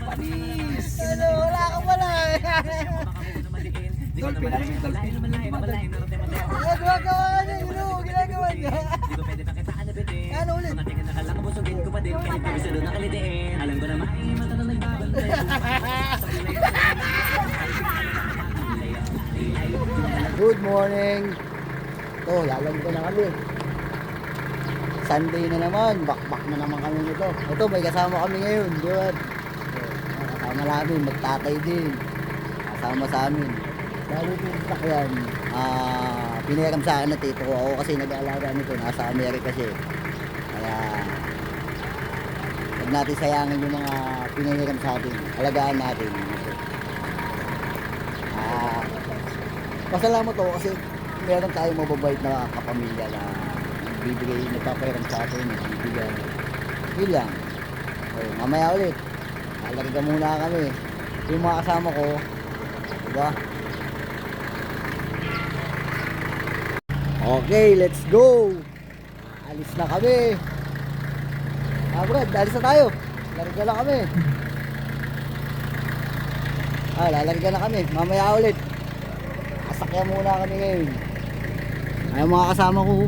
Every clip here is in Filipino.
Panis! Wala ka pala eh. Dolphin, ano yung dolphin? Ginagawa niya, ginagawa niya. Ano ulit? Alam ko naman ay matanong nagbabantay. Good morning. Ito, lalagyan na kami. Sunday na naman, bakbak na naman kami nito. Ito, may kasama kami ngayon. Good. Kasama namin, magtatay din. Kasama sa amin. Lalo ito yung sakyan. Pinahiram sa akin na tito ko. Ako kasi nag-aalaga nito. Nasa Amerika siya. Kaya, huwag natin sayangin yung mga pinahiram sa atin. Alagaan natin. Pasalamat ako kasi meron tayong mababait na kapamilya na bibigay, nagpapahiram sa atin, bibigyan. Yun lang. So, mamaya ulit. Lalagyan muna kami. Yung mga kasama ko, diba? Okay, let's go! Alis na kami. Brad, alis na tayo. Lalagyan na kami. Lalagyan na kami. Mamaya ulit. Sakyan muna kami ngayon. Ay mga kasama ko,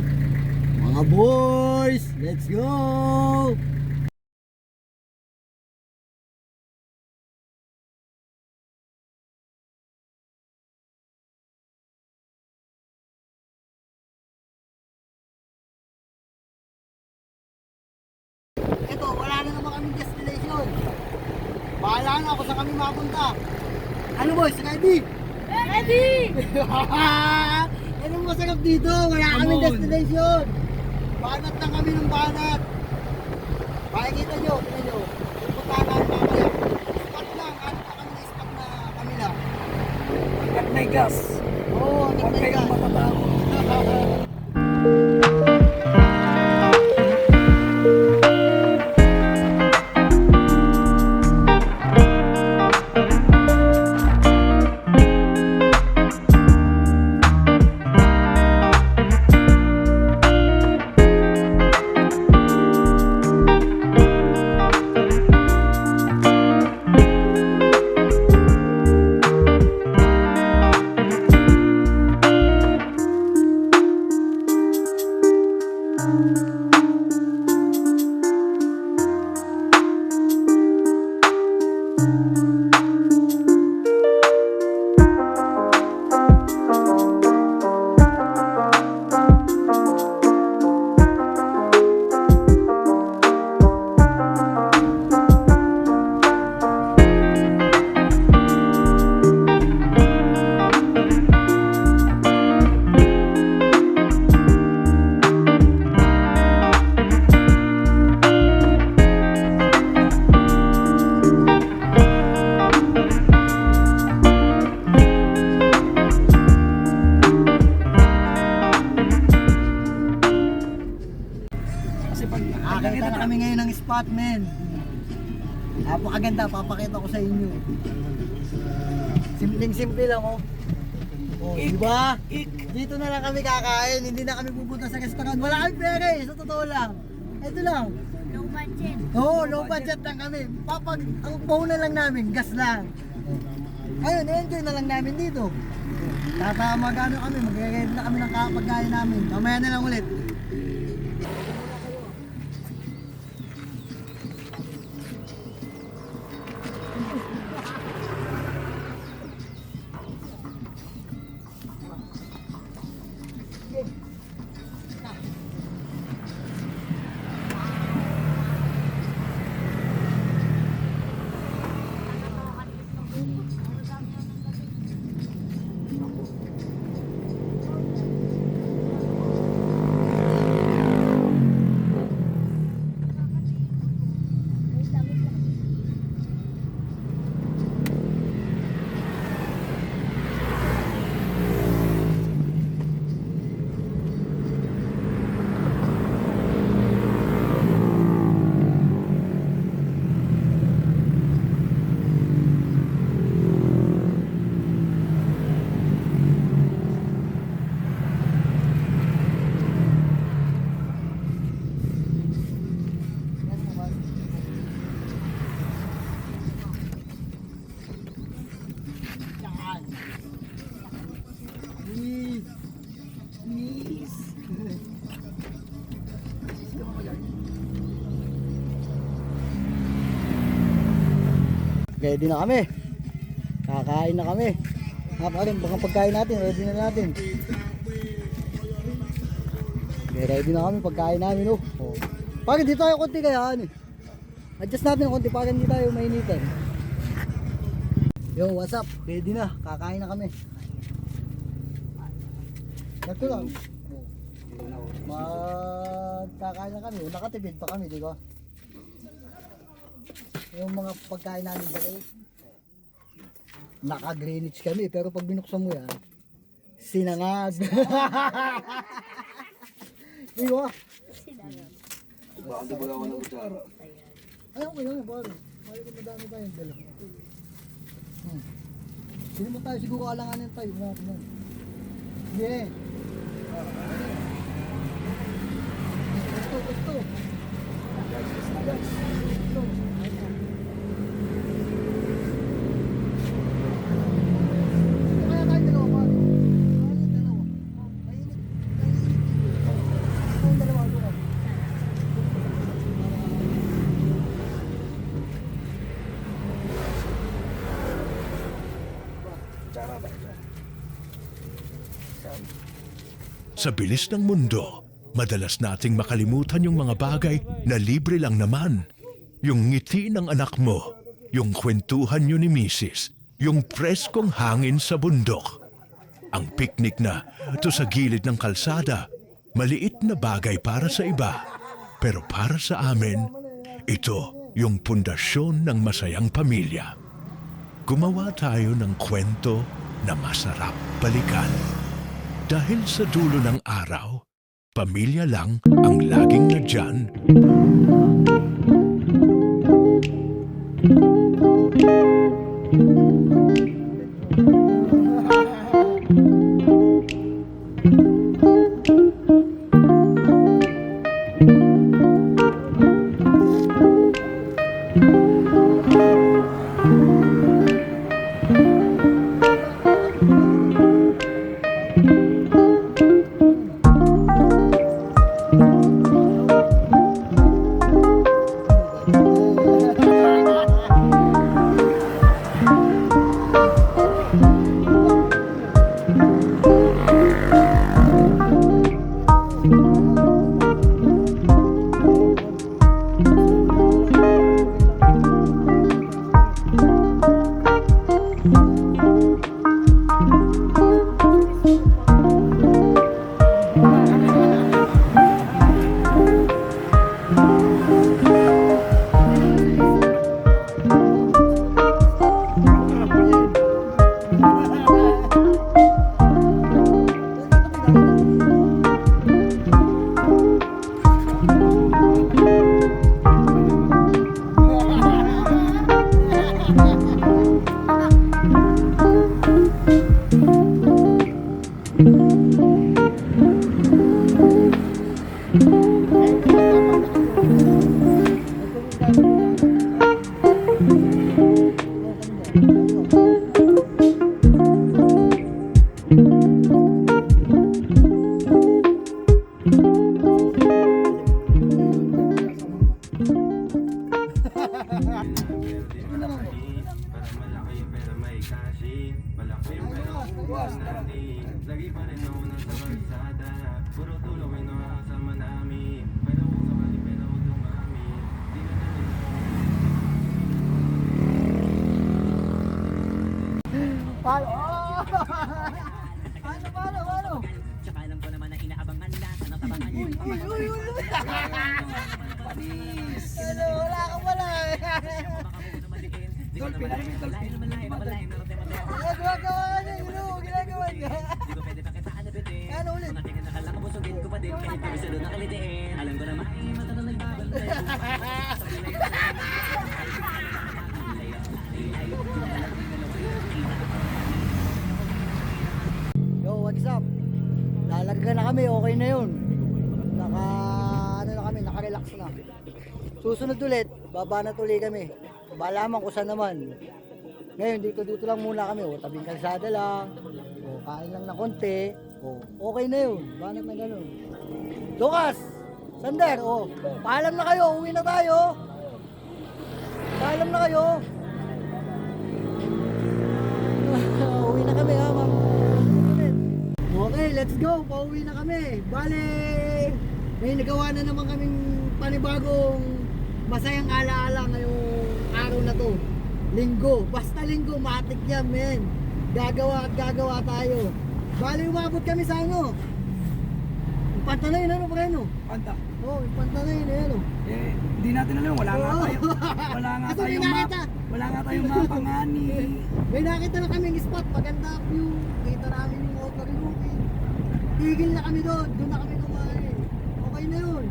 mga boys, let's go! Ito, wala na naman kaming destination. Bahala na ako sa kami mapunta. Ano boys, ready? Ready! Anong masarap dito? Wala kami destination. Banat lang kami ng banat. Pakikita nyo, tignan nyo. Pupuntahan namin mamaya. Spot lang, hanap na kami ng spot na kami lang. Hanggat may gas. Oo, Huwag kayong matatakot. Nakakita na kami ngayon ng spot, men. Napakaganda, papakita ko sa inyo. Simpleng-simple lang, oh. Oh, diba? Dito na lang kami kakain, hindi na kami pupunta sa restaurant. Wala kami pera eh, sa totoo lang. Ito lang. Low budget. Oo, low budget lang kami. Ang puhunan lang namin, gas lang. Ayun, enjoy na lang namin dito. Tatama gano kami, magre-ready na kami ng pagkain namin. Mamaya na lang ulit. ready na kami. Kakain na kami. Parin, baka pagkain natin, ready na natin. Okay, ready na kami, pagkain namin, oh. Oh. Pare, dito tayo konti kaya, ano eh. Adjust natin konti para hindi tayo mainitan. Yo, what's up? Ready na, kakain na kami. Ito lang. Magkakain na kami, nakatipid pa kami, di ba? Yung mga pagkain namin dali, naka-Greenwich kami, pero pag binuksan mo yan, sinangag. Di ba? Baka di ba ako ng kutsara? Ayaw ko lang, pare. Ayaw ko madami tayong dala. Sino mo tayo siguro alanganin tayo. Yeah. Gusto. Kaya tayo dalawa, pare. Mainit, dalawa. Mainit. Ito ang dalawa, doon. Sa bilis ng mundo, madalas nating makalimutan yung mga bagay na libre lang naman. Yung ngiti ng anak mo, yung kwentuhan nyo ni Mrs., yung preskong hangin sa bundok. Ang picnic na ito sa gilid ng kalsada, maliit na bagay para sa iba. Pero para sa amin, ito yung pundasyon ng masayang pamilya. Gumawa tayo ng kwento na masarap balikan. Dahil sa dulo ng araw, pamilya lang ang laging nandyan. Paano? Tsaka alam ko naman na inaabangan na. Sana tabangan niyo. Panis! Ano, wala ka pala eh. Ginagawa niya, ginagawa niya. Di ko pwede pakitaan na bitin. Ano ulit? Kung natin nakala ko busugin ko pa din. Kahit kami sa doon nakalitiin. Alam ko naman ay mata na nagbabantay. Yo, what's up? Lalarga na kami, okay na yun. Naka-relax na. Susunod ulit, babanat ulit kami. Balaman kung saan naman. Ngayon, dito lang muna kami. O, tabing kalsada lang. O, kain lang na konti. O, okay na yun. Banat na ganun. Lucas! Sander, o, paalam na kayo. Uwi na tayo. Paalam na kayo. Okay, let's go. Pauwi na kami. Bale, may nagawa na naman kaming panibagong masayang alaala ngayong araw na to. Linggo. Basta linggo, matik yan, men. Gagawa at gagawa tayo. Bale, umabot kami sa ano? Yung Pantanay na, ano, Preno? Panta. Oo, yung Pantanay na yan, oh. Eh, hindi natin alam. Wala nga Oo. tayo. Wala nga Kasi tayong may map. nakita. Wala nga tayong mapa nga ni. May nakita na kaming spot, maganda ang view. Kita namin yung overlooking. Tigil na kami doon, doon na kami kumain. Okay na yun.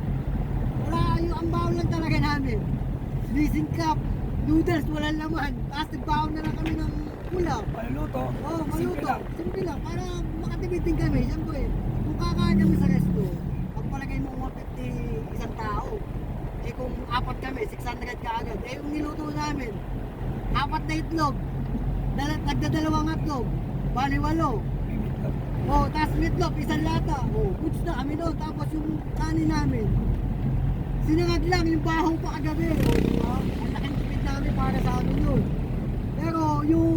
Wala, yung ang baon lang talaga namin. Missing cup, noodles, walang laman. Tapos nagbaon na lang kami ng ulam. Paluluto. Oo, Simple maluto. lang. Simple lang, para makatipid din kami. Siyempre, kung kakain kami sa resto, pagpalagay mo 150 isang tao. Eh kung apat kami, 600 ka agad. Eh yung niluto namin, apat na itlog, nagdadalawang itlog, bali 8. May meatloaf. Oh, tapos meatloaf, isang lata. Oh, goods na kami doon. Tapos yung kanin namin, sinangag lang yung bahaw pa kagabi. Oh, diba? Ang laking tipid namin para sa amin yun. Pero yung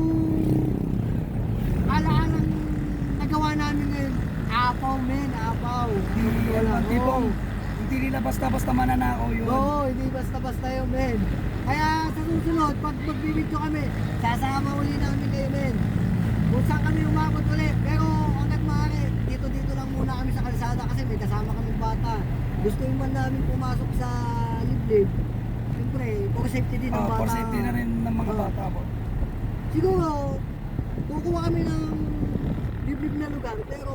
alaalang nagawa namin ngayon, apaw, men, apaw. Hindi Wala, naman tipong, oh. hindi nila basta-basta mananakaw yun. Oo, hindi basta-basta yun, men. Kaya sa susunod, pag magbibidyo kami, sasama uli namin kayo, men. Kung saan kami umabot ulit. Pero hanggat maaari, dito lang muna kami sa kalsada kasi may kasama kami bata. Gusto yung man namin pumasok sa liblib. Siyempre, for safety din ng bata. For safety na rin ng mga Oo. bata po. Siguro, kukuha kami ng liblib na lugar, pero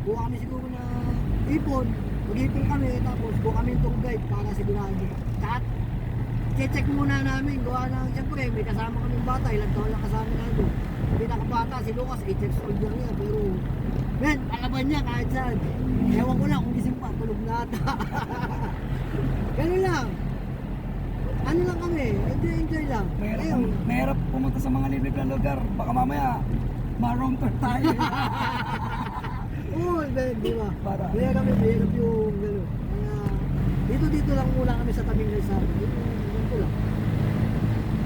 kuha kami siguro na ipon. Mag-ipon kami, tapos kuha kami yung tour guide para sigurado. At check muna namin, gawa ng, siyempre, may kasama kami bata, ilang taon lang kasama namin. Pinakabata, si Lucas, 8 years old lang niya, pero, men, alaban niya kahit saan. Ewan ko lang, kung gising pa, tulog na ata. Ganun lang. Ano lang kami, enjoy lang. Ayun. Mahirap pumunta sa mga liblib na lugar. Baka mamaya, ma-wrong turn tayo. Oo, men, di ba? Para. Mahirap yung gano'n. Kaya, dito lang muna kami sa tabing Rizal. Dito lang.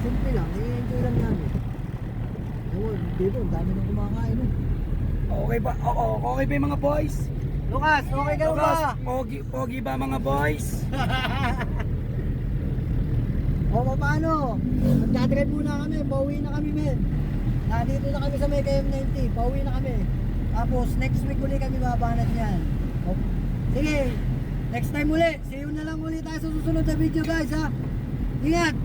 Simple lang, i-enjoy lang namin. Ewan, dito, ang dami nang kumakain. Okay ba? Oo, okay ba yung mga boys? Lucas, okay ka Lucas, ba? pogi ba mga boys? O, paano? Magdadrive muna kami, pauwi na kami, men. Nandito na kami sa may KM90, pauwi na kami. Tapos, next week ulit kami babanat niyan. O, sige, next time ulit. See you na lang ulit tayo sa susunod na video, guys, ha? Ingat!